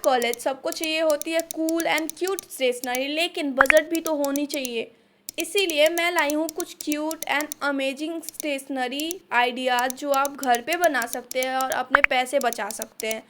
College सबको चाहिए होती है कूल एंड क्यूट स्टेशनरी, लेकिन बजट भी तो होनी चाहिए। इसीलिए मैं लाई हूँ कुछ cute and amazing stationery ideas जो आप घर पे बना सकते हैं और अपने पैसे बचा सकते हैं।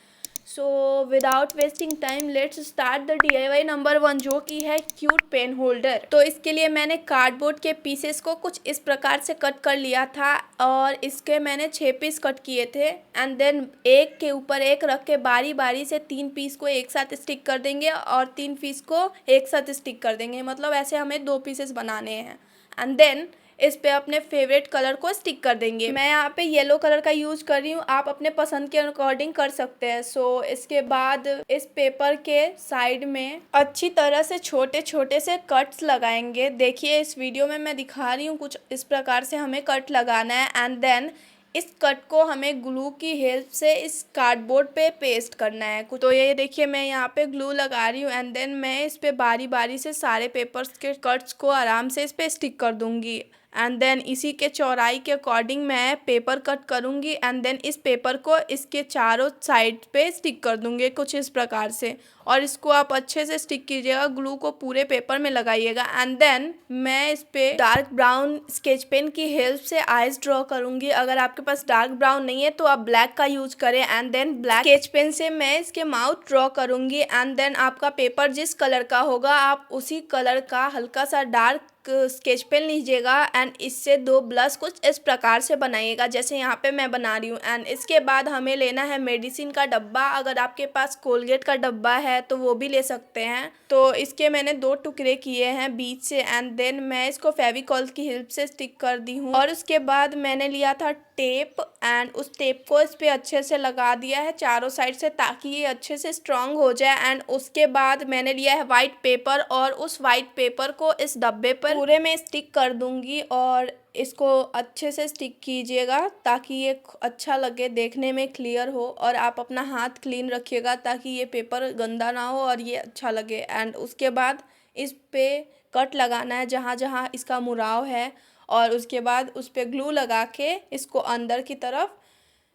So without wasting time let's start the DIY number 1, जो कि है क्यूट पेन होल्डर। तो इसके लिए मैंने कार्डबोर्ड के पीसेस को कुछ इस प्रकार से कट कर लिया था और इसके मैंने 6 पीस कट किए थे एंड देन एक के ऊपर एक रख के बारी बारी से 3 पीस को एक साथ स्टिक कर देंगे और 3 पीस को एक साथ स्टिक कर देंगे। मतलब ऐसे हमें 2 पीसेस बनाने हैं एंड देन इस पे अपने फेवरेट कलर को स्टिक कर देंगे। मैं यहाँ पे येलो कलर का यूज कर रही हूँ, आप अपने पसंद के अकॉर्डिंग कर सकते हैं। सो इसके बाद इस पेपर के साइड में अच्छी तरह से छोटे छोटे से कट्स लगाएंगे। देखिए इस वीडियो में मैं दिखा रही हूँ, कुछ इस प्रकार से हमें कट लगाना है एंड देन इस कट को हमें ग्लू की हेल्प से इस कार्डबोर्ड पे पेस्ट करना है। तो ये देखिए मैं यहाँ पे ग्लू लगा रही हूँ एंड देन मैं इस पे बारी बारी से सारे पेपर्स के कट्स को आराम से इस पे स्टिक कर दूंगी एंड देन इसी के चौड़ाई के अकॉर्डिंग मैं पेपर कट करूँगी एंड देन इस पेपर को इसके चारों साइड पे स्टिक कर दूँगी कुछ इस प्रकार से। और इसको आप अच्छे से स्टिक कीजिएगा, ग्लू को पूरे पेपर में लगाइएगा एंड देन मैं इस पे डार्क ब्राउन स्केच पेन की हेल्प से आईज ड्रॉ करूँगी। अगर आपके पास डार्क ब्राउन नहीं है तो आप ब्लैक का यूज करें and then black sketch pen से मैं इसके माउथ ड्रॉ करूँगी एंड देन आपका पेपर जिस कलर का होगा आप उसी कलर का हल्का सा डार्क स्केच पेन लीजिएगा एंड इससे 2 ब्लश कुछ इस प्रकार से बनाइएगा जैसे यहाँ पे मैं बना रही हूँ। एंड इसके बाद हमें लेना है मेडिसिन का डब्बा। अगर आपके पास कोलगेट का डब्बा है तो वो भी ले सकते हैं। तो इसके मैंने 2 टुकड़े किए हैं बीच से एंड देन मैं इसको फेविकॉल की हेल्प से स्टिक कर दी हूँ। और उसके बाद मैंने लिया था टेप एंड उस टेप को इस पे अच्छे से लगा दिया है चारों साइड से ताकि ये अच्छे से स्ट्रांग हो जाए। एंड उसके बाद मैंने लिया है वाइट पेपर और उस वाइट पेपर को इस डब्बे पर पूरे में स्टिक कर दूंगी और इसको अच्छे से स्टिक कीजिएगा ताकि ये अच्छा लगे, देखने में क्लियर हो। और आप अपना हाथ क्लीन रखिएगा ताकि ये पेपर गंदा ना हो और ये अच्छा लगे। एंड उसके बाद इस पे कट लगाना है जहाँ जहाँ इसका मुड़ाव है और उसके बाद उस पे ग्लू लगा के इसको अंदर की तरफ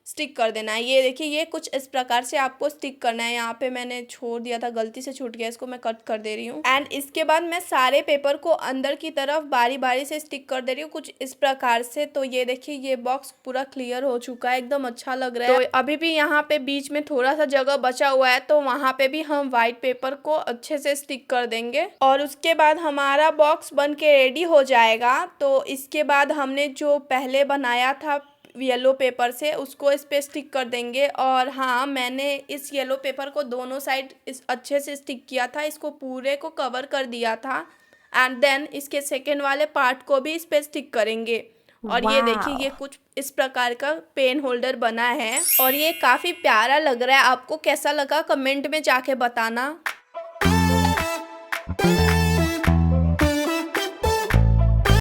स्टिक कर देना है। ये देखिए ये कुछ इस प्रकार से आपको स्टिक करना है। यहाँ पे मैंने छोड़ दिया था, गलती से छूट गया, इसको मैं कट कर दे रही हूँ। एंड इसके बाद मैं सारे पेपर को अंदर की तरफ बारी बारी से स्टिक कर दे रही हूँ कुछ इस प्रकार से। तो ये देखिए ये बॉक्स पूरा क्लियर हो चुका है, एकदम अच्छा लग रहा है। तो अभी भी यहाँ पे बीच में थोड़ा सा जगह बचा हुआ है तो वहाँ पे भी हम व्हाइट पेपर को अच्छे से स्टिक कर देंगे और उसके बाद हमारा बॉक्स बन के रेडी हो जाएगा। तो इसके बाद हमने जो पहले बनाया था येलो पेपर से उसको इस पे स्टिक कर देंगे। और हाँ मैंने इस येलो पेपर को दोनों साइड इस अच्छे से स्टिक किया था, इसको पूरे को कवर कर दिया था एंड देन इसके सेकेंड वाले पार्ट को भी इस पे स्टिक करेंगे। और ये देखिए ये कुछ इस प्रकार का पेन होल्डर बना है और ये काफ़ी प्यारा लग रहा है। आपको कैसा लगा कमेंट में जाके बताना।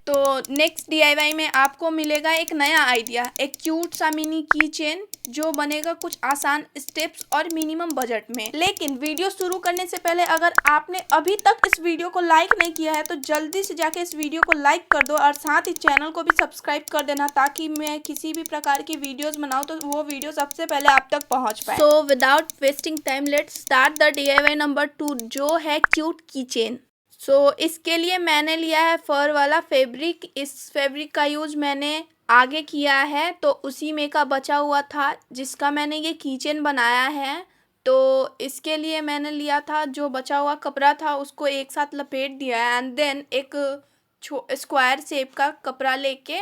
तो नेक्स्ट DIY में आपको मिलेगा एक नया आइडिया, एक क्यूट सा मिनी की चेन जो बनेगा कुछ आसान स्टेप्स और मिनिमम बजट में। लेकिन वीडियो शुरू करने से पहले अगर आपने अभी तक इस वीडियो को लाइक नहीं किया है तो जल्दी से जाके इस वीडियो को लाइक कर दो और साथ ही चैनल को भी सब्सक्राइब कर देना ताकि मैं किसी भी प्रकार की वीडियोस बनाऊँ तो वो वीडियो सबसे पहले आप तक पहुँच पाए। So without wasting time let's start the DIY number 2 जो है क्यूट की चेन। इसके लिए मैंने लिया है फर वाला फैब्रिक। इस फैब्रिक का यूज मैंने आगे किया है तो उसी में का बचा हुआ था जिसका मैंने ये कीचेन बनाया है। तो इसके लिए मैंने लिया था जो बचा हुआ कपड़ा था उसको एक साथ लपेट दिया है एंड देन एक स्क्वायर शेप का कपड़ा लेके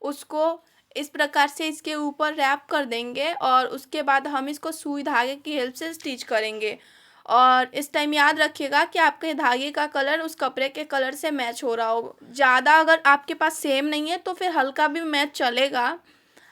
उसको इस प्रकार से इसके ऊपर रैप कर देंगे और उसके बाद हम इसको सुई धागे की हेल्प से स्टिच करेंगे। और इस टाइम याद रखिएगा कि आपके धागे का कलर उस कपड़े के कलर से मैच हो रहा हो। ज़्यादा अगर आपके पास सेम नहीं है तो फिर हल्का भी मैच चलेगा।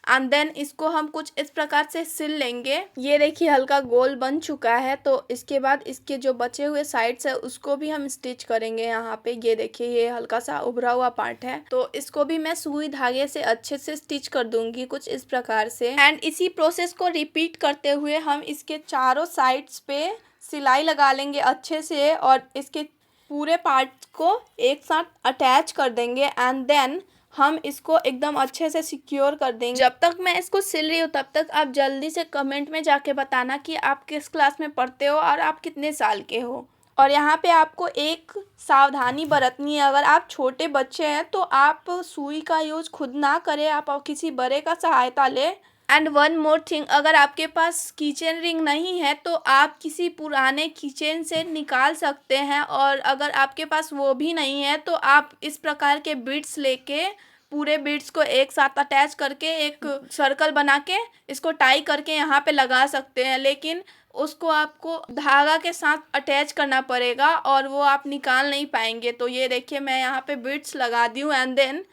एंड देन इसको हम कुछ इस प्रकार से सिल लेंगे। ये देखिए हल्का गोल बन चुका है। तो इसके बाद इसके जो बचे हुए साइड्स है उसको भी हम स्टिच करेंगे। यहाँ पे ये देखिए ये हल्का सा उभरा हुआ पार्ट है तो इसको भी मैं सुई धागे से अच्छे से स्टिच कर दूंगी कुछ इस प्रकार से। एंड इसी प्रोसेस को रिपीट करते हुए हम इसके चारों साइड्स पे सिलाई लगा लेंगे अच्छे से और इसके पूरे पार्ट को एक साथ अटैच कर देंगे एंड देन हम इसको एकदम अच्छे से सिक्योर कर देंगे। जब तक मैं इसको सिल रही हूँ तब तक आप जल्दी से कमेंट में जाके बताना कि आप किस क्लास में पढ़ते हो और आप कितने साल के हो। और यहाँ पे आपको एक सावधानी बरतनी है, अगर आप छोटे बच्चे हैं तो आप सुई का यूज खुद ना करें, आप किसी बड़े का सहायता लें। एंड वन मोर थिंग, अगर आपके पास किचन रिंग नहीं है तो आप किसी पुराने किचन से निकाल सकते हैं, और अगर आपके पास वो भी नहीं है तो आप इस प्रकार के बीड्स लेके पूरे बीड्स को एक साथ अटैच करके एक सर्कल बना के इसको टाई करके यहाँ पे लगा सकते हैं, लेकिन उसको आपको धागा के साथ अटैच करना पड़ेगा और वो आप निकाल नहीं पाएंगे। तो ये देखिए मैं यहाँ पे बीड्स लगा दी हूँ एंड देन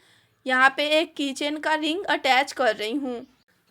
यहाँ पे एक किचन का रिंग अटैच कर रही हूँ।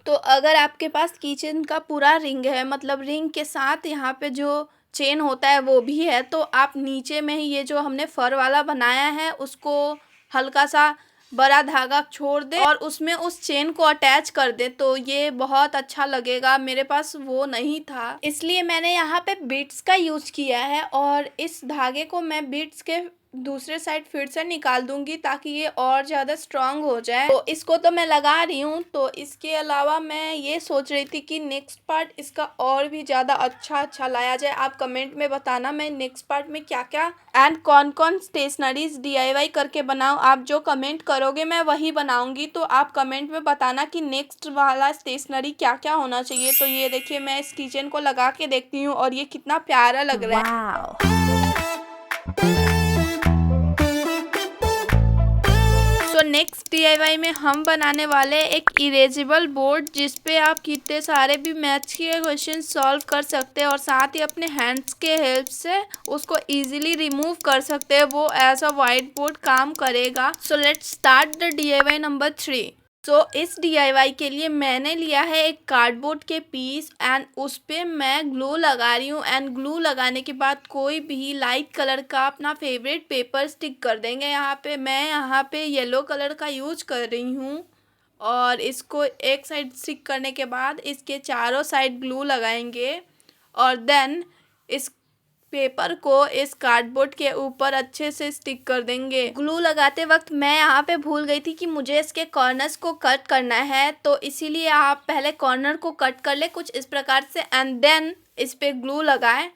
तो अगर आपके पास किचन का पूरा रिंग है, मतलब रिंग के साथ यहाँ पे जो चेन होता है वो भी है, तो आप नीचे में ही ये जो हमने फर वाला बनाया है उसको हल्का सा बड़ा धागा छोड़ दे और उसमें उस चेन को अटैच कर दे, तो ये बहुत अच्छा लगेगा। मेरे पास वो नहीं था इसलिए मैंने यहाँ पे बीड्स का यूज किया है, और इस धागे को मैं बीड्स के दूसरे साइड फिर से निकाल दूंगी ताकि ये और ज़्यादा स्ट्रांग हो जाए। तो इसको तो मैं लगा रही हूँ। तो इसके अलावा मैं ये सोच रही थी कि नेक्स्ट पार्ट इसका और भी ज़्यादा अच्छा लाया जाए। आप कमेंट में बताना मैं नेक्स्ट पार्ट में क्या क्या एंड कौन कौन स्टेशनरीज DIY करके बनाऊँ। आप जो कमेंट करोगे मैं वही बनाऊँगी। तो आप कमेंट में बताना कि नेक्स्ट वाला स्टेशनरी क्या क्या होना चाहिए। तो ये देखिए मैं इस किचन को लगा के देखती हूँ और ये कितना प्यारा लग रहा है। तो नेक्स्ट DIY में हम बनाने वाले एक इरेजेबल बोर्ड, जिसपे आप कितने सारे भी मैथ्स के क्वेश्चन सॉल्व कर सकते हैं और साथ ही अपने हैंड्स के हेल्प से उसको इजीली रिमूव कर सकते हैं। वो एज अ वाइट बोर्ड काम करेगा। So let's start the DIY number 3। तो इस DIY के लिए मैंने लिया है एक कार्डबोर्ड के पीस एंड उस पर मैं ग्लू लगा रही हूँ। एंड ग्लू लगाने के बाद कोई भी लाइट कलर का अपना फेवरेट पेपर स्टिक कर देंगे। यहाँ पे येलो कलर का यूज कर रही हूँ और इसको एक साइड स्टिक करने के बाद इसके चारों साइड ग्लू लगाएंगे और देन इस पेपर को इस कार्डबोर्ड के ऊपर अच्छे से स्टिक कर देंगे। ग्लू लगाते वक्त मैं यहाँ पे भूल गई थी कि मुझे इसके कॉर्नर्स को कट करना है, तो इसीलिए आप पहले कॉर्नर को कट कर ले कुछ इस प्रकार से एंड देन इस पे ग्लू लगाएं।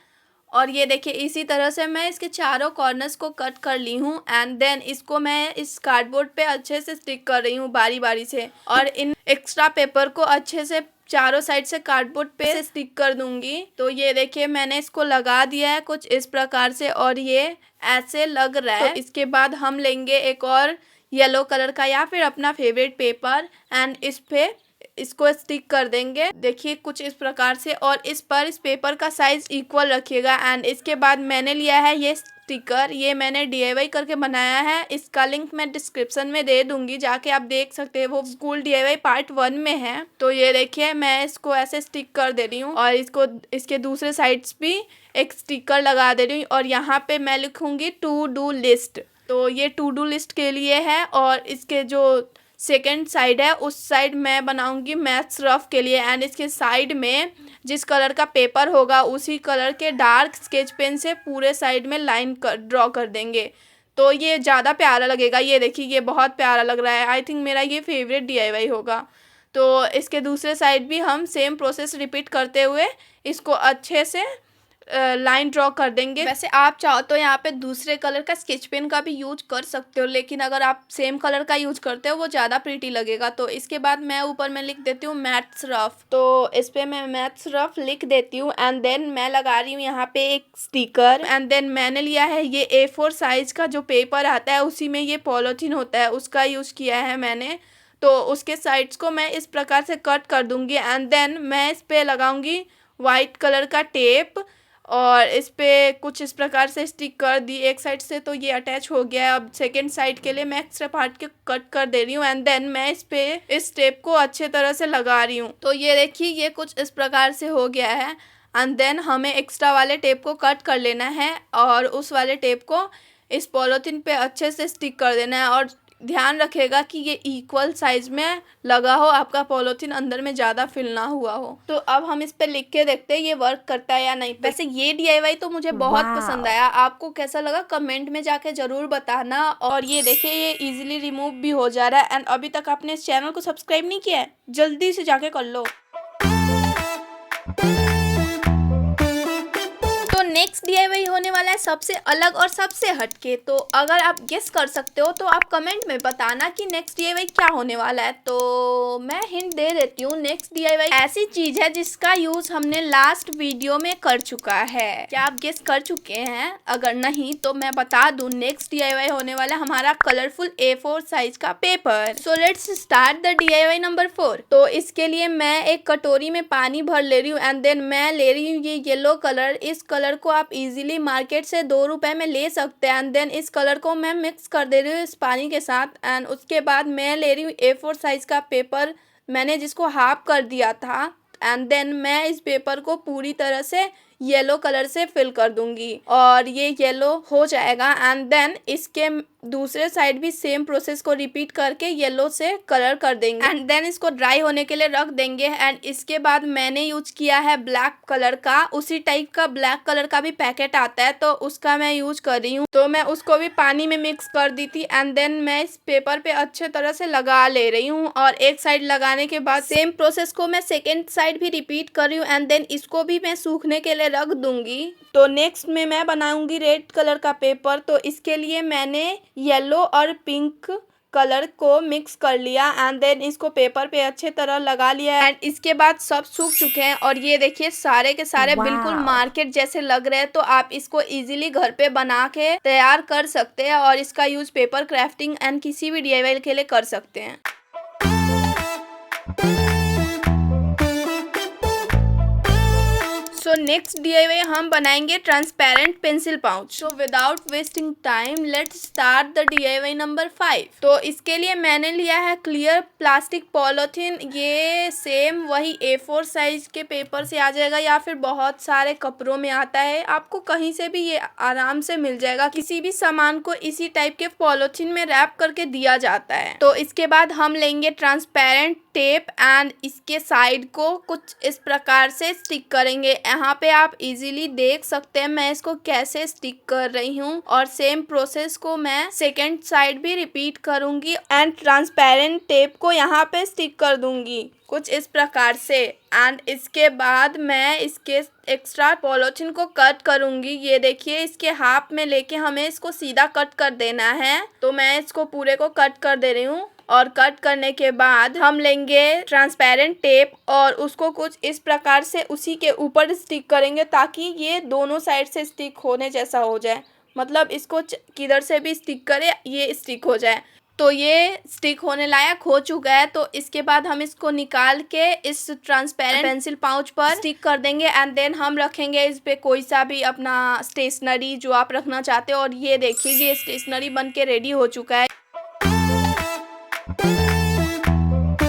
और ये देखिए इसी तरह से मैं इसके चारों कॉर्नर्स को कट कर ली हूँ एंड देन इसको मैं इस कार्डबोर्ड पे अच्छे से स्टिक कर रही हूँ बारी बारी से, और इन एक्स्ट्रा पेपर को अच्छे से चारों साइड से कार्डबोर्ड पे स्टिक कर दूंगी। तो ये देखिए मैंने इसको लगा दिया है कुछ इस प्रकार से और ये ऐसे लग रहा है। तो इसके बाद हम लेंगे एक और येलो कलर का या फिर अपना फेवरेट पेपर एंड इस पे इसको स्टिक कर देंगे। देखिए कुछ इस प्रकार से, और इस पेपर का साइज इक्वल रखिएगा। एंड इसके बाद मैंने लिया है ये स्टिकर, ये मैंने DIY करके बनाया है। इसका लिंक मैं डिस्क्रिप्शन में दे दूंगी, जाके आप देख सकते हैं। वो स्कूल DIY पार्ट 1 में है। तो ये देखिए मैं इसको ऐसे स्टिक कर दे रही हूँ और इसको इसके दूसरे साइड्स भी एक स्टिकर लगा दे रही हूँ और यहाँ पे मैं लिखूंगी टू डू लिस्ट। तो ये टू डू लिस्ट के लिए है और इसके जो सेकेंड साइड है उस साइड मैं बनाऊंगी मैथ्स रफ के लिए। एंड इसके साइड में जिस कलर का पेपर होगा उसी कलर के डार्क स्केच पेन से पूरे साइड में लाइन ड्रॉ कर देंगे, तो ये ज़्यादा प्यारा लगेगा। ये देखिए ये बहुत प्यारा लग रहा है। आई थिंक मेरा ये फेवरेट DIY होगा। तो इसके दूसरे साइड भी हम सेम प्रोसेस रिपीट करते हुए इसको अच्छे से लाइन ड्रॉ कर देंगे। वैसे आप चाहो तो यहाँ पे दूसरे कलर का स्केच पेन का भी यूज कर सकते हो, लेकिन अगर आप सेम कलर का यूज करते हो वो ज़्यादा प्रीटी लगेगा। तो इसके बाद मैं ऊपर में लिख देती हूँ मैथ्स रफ। तो इस पे मैं मैथ्स रफ लिख देती हूँ एंड देन मैं लगा रही हूँ यहाँ पे एक स्टिकर। एंड देन मैंने लिया है ये A4 साइज का जो पेपर आता है, उसी में ये पॉलीथीन होता है उसका यूज किया है मैंने। तो उसके साइड्स को मैं इस प्रकार से कट कर दूंगी एंड देन मैं इस पे लगाऊंगी वाइट कलर का टेप और इस पे कुछ इस प्रकार से स्टिक कर दी एक साइड से। तो ये अटैच हो गया है। अब सेकेंड साइड के लिए मैं एक्स्ट्रा पार्ट के कट कर दे रही हूँ एंड देन मैं इस पे इस टेप को अच्छे तरह से लगा रही हूँ। तो ये देखिए ये कुछ इस प्रकार से हो गया है एंड देन हमें एक्स्ट्रा वाले टेप को कट कर लेना है और उस वाले टेप को इस पॉलीथीन पे अच्छे से स्टिक कर देना है। और ध्यान रखेगा कि ये इक्वल साइज में लगा हो, आपका पॉलीथीन अंदर में ज़्यादा फिल ना हुआ हो। तो अब हम इस पे लिख के देखते हैं ये वर्क करता है या नहीं। वैसे ये DIY तो मुझे बहुत पसंद आया, आपको कैसा लगा कमेंट में जाके ज़रूर बताना। और ये देखिए ये इजीली रिमूव भी हो जा रहा है। एंड अभी तक आपने इस चैनल को सब्सक्राइब नहीं किया है, जल्दी से जाके कर लो। तो नेक्स्ट DIY होने वाला है सबसे अलग और सबसे हटके। तो अगर आप गेस कर सकते हो तो आप कमेंट में बताना कि नेक्स्ट DIY क्या होने वाला है। तो मैं हिंट दे देती हूँ, नेक्स्ट DIY ऐसी चीज है जिसका यूज हमने लास्ट वीडियो में कर चुका है। क्या आप गेस कर चुके हैं? अगर नहीं तो मैं बता दूं, नेक्स्ट DIY होने वाला हमारा कलरफुल A4 साइज का paper. So let's start the DIY number 4। तो इसके लिए मैं एक कटोरी में पानी भर ले रही हूँ एंड देन मैं ले रही हूँ ये येलो कलर। इस कलर को आप इजीली मार्केट से 2 रुपए में ले सकते हैं। एंड देन इस कलर को मैं मिक्स कर दे रही हूँ इस पानी के साथ। एंड उसके बाद मैं ले रही हूँ A4 साइज का पेपर, मैंने जिसको हाफ कर दिया था। एंड देन मैं इस पेपर को पूरी तरह से येलो कलर से फिल कर दूंगी और ये येलो हो जाएगा। एंड देन इसके दूसरे साइड भी सेम प्रोसेस को रिपीट करके येलो से कलर कर देंगे। एंड देन इसको ड्राई होने के लिए रख देंगे। एंड इसके बाद मैंने यूज किया है ब्लैक कलर का, उसी टाइप का ब्लैक कलर का भी पैकेट आता है तो उसका मैं यूज कर रही हूँ। तो मैं उसको भी पानी में मिक्स कर दी थी। एंड देन मैं इस पेपर पे अच्छे तरह से लगा ले रही हूँ और एक साइड लगाने के बाद सेम प्रोसेस को मैं सेकेंड साइड भी रिपीट कर रही हूँ। एंड देन इसको भी मैं सूखने के लिए रख दूंगी। तो नेक्स्ट में मैं बनाऊंगी रेड कलर का पेपर। तो इसके लिए मैंने येलो और पिंक कलर को मिक्स कर लिया एंड देन इसको पेपर पे अच्छे तरह लगा लिया। एंड इसके बाद सब सूख चुके हैं और ये देखिए सारे के सारे बिल्कुल मार्केट जैसे लग रहे हैं। तो आप इसको इजीली घर पे बना के तैयार कर सकते हैं और इसका यूज पेपर क्राफ्टिंग एंड किसी भी DIY के लिए कर सकते हैं। सो नेक्स्ट DIY हम बनाएंगे transparent pencil pouch. So without wasting time let's start the DIY number 5। तो इसके लिए मैंने लिया है क्लियर प्लास्टिक पॉलीथीन। ये सेम वही A4 साइज के पेपर से आ जाएगा या फिर बहुत सारे कपड़ों में आता है, आपको कहीं से भी ये आराम से मिल जाएगा। किसी भी सामान को इसी टाइप के पॉलीथीन में रैप करके दिया जाता है। तो इसके बाद हम लेंगे ट्रांसपेरेंट टेप एंड इसके साइड को कुछ इस प्रकार से स्टिक करेंगे। यहाँ पे आप इजीली देख सकते हैं मैं इसको कैसे स्टिक कर रही हूँ और सेम प्रोसेस को मैं सेकेंड साइड भी रिपीट करूंगी एंड ट्रांसपेरेंट टेप को यहाँ पे स्टिक कर दूंगी कुछ इस प्रकार से। एंड इसके बाद मैं इसके एक्स्ट्रा पॉलीथीन को कट करूंगी। ये देखिए इसके हाफ में लेके हमें इसको सीधा कट कर देना है। तो मैं इसको पूरे को कट कर दे रही हूँ और कट करने के बाद हम लेंगे ट्रांसपेरेंट टेप और उसको कुछ इस प्रकार से उसी के ऊपर स्टिक करेंगे ताकि ये दोनों साइड से स्टिक होने जैसा हो जाए। मतलब इसको किधर से भी स्टिक करे ये स्टिक हो जाए। तो ये स्टिक होने लायक हो चुका है। तो इसके बाद हम इसको निकाल के इस ट्रांसपेरेंट पेंसिल पाउच पर स्टिक कर देंगे एंड देन हम रखेंगे इस पे कोई सा भी अपना स्टेशनरी जो आप रखना चाहते हो। और ये देखिए ये स्टेशनरी बन के रेडी हो चुका है।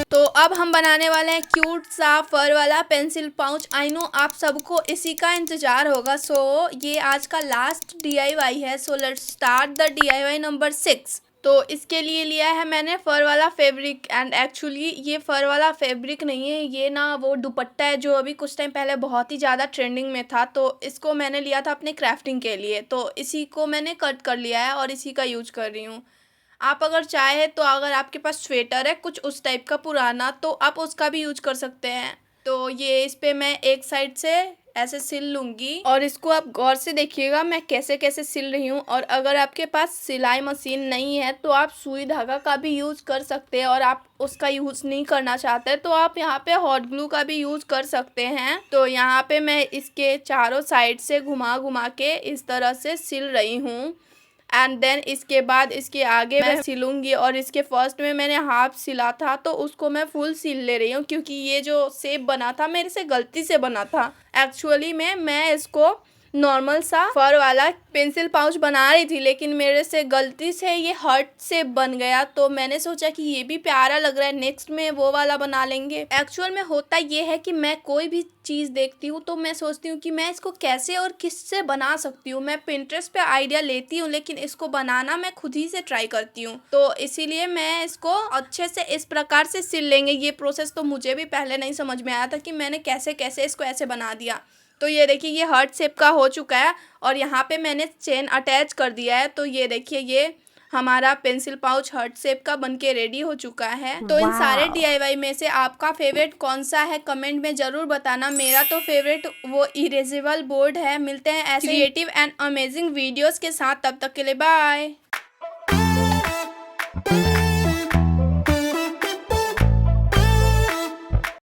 तो अब हम बनाने वाले हैं क्यूट सा फर वाला पेंसिल पाउच। आई नो आप सबको इसी का इंतजार होगा। सो ये आज का लास्ट DIY है। So let's start the DIY number 6। तो इसके लिए लिया है मैंने फर वाला फैब्रिक एंड एक्चुअली ये फर वाला फैब्रिक नहीं है, ये ना वो दुपट्टा है जो अभी कुछ टाइम पहले बहुत ही ज़्यादा ट्रेंडिंग में था। तो इसको मैंने लिया था अपने क्राफ्टिंग के लिए। तो इसी को मैंने कट कर लिया है और इसी का यूज कर रही हूँ। आप अगर चाहे तो अगर आपके पास स्वेटर है कुछ उस टाइप का पुराना तो आप उसका भी यूज कर सकते हैं। तो ये इस पे मैं एक साइड से ऐसे सिल लूँगी और इसको आप गौर से देखिएगा मैं कैसे कैसे सिल रही हूँ। और अगर आपके पास सिलाई मशीन नहीं है तो आप सुई धागा का भी यूज़ कर सकते हैं और आप उसका यूज़ नहीं करना चाहते तो आप यहाँ पे हॉट ग्लू का भी यूज़ कर सकते हैं। तो यहाँ पे मैं इसके चारों साइड से घुमा घुमा के इस तरह से सिल रही हूँ एंड देन इसके बाद इसके आगे मैं सिलूंगी। और इसके फर्स्ट में मैंने हाफ सिला था तो उसको मैं फुल सिल ले रही हूँ क्योंकि ये जो शेप बना था मेरे से गलती से बना था। एक्चुअली मैं इसको नॉर्मल सा फर वाला पेंसिल पाउच बना रही थी, लेकिन मेरे से गलती से ये हार्ट शेप बन गया। तो मैंने सोचा कि ये भी प्यारा लग रहा है, नेक्स्ट में वो वाला बना लेंगे। एक्चुअल में होता ये है कि मैं कोई भी चीज़ देखती हूँ तो मैं सोचती हूँ कि मैं इसको कैसे और किससे बना सकती हूँ। मैं पिंटरेस्ट पे आइडिया लेती हूँ, लेकिन इसको बनाना मैं खुद ही से ट्राई करती हूँ। तो इसीलिए मैं इसको अच्छे से इस प्रकार से सिल लेंगे। ये प्रोसेस तो मुझे भी पहले नहीं समझ में आया था कि मैंने कैसे कैसे इसको ऐसे बना दिया। तो ये देखिए ये हार्ट शेप का हो चुका है और यहाँ पे मैंने चेन अटैच कर दिया है। तो ये देखिए ये हमारा पेंसिल पाउच हार्ट शेप का बनके रेडी हो चुका है। तो इन सारे DIY में से आपका फेवरेट कौन सा है कमेंट में ज़रूर बताना। मेरा तो फेवरेट वो इरेजेबल बोर्ड है। मिलते हैं ऐसे क्रिएटिव एंड अमेजिंग वीडियोस के साथ, तब तक के लिए बाय।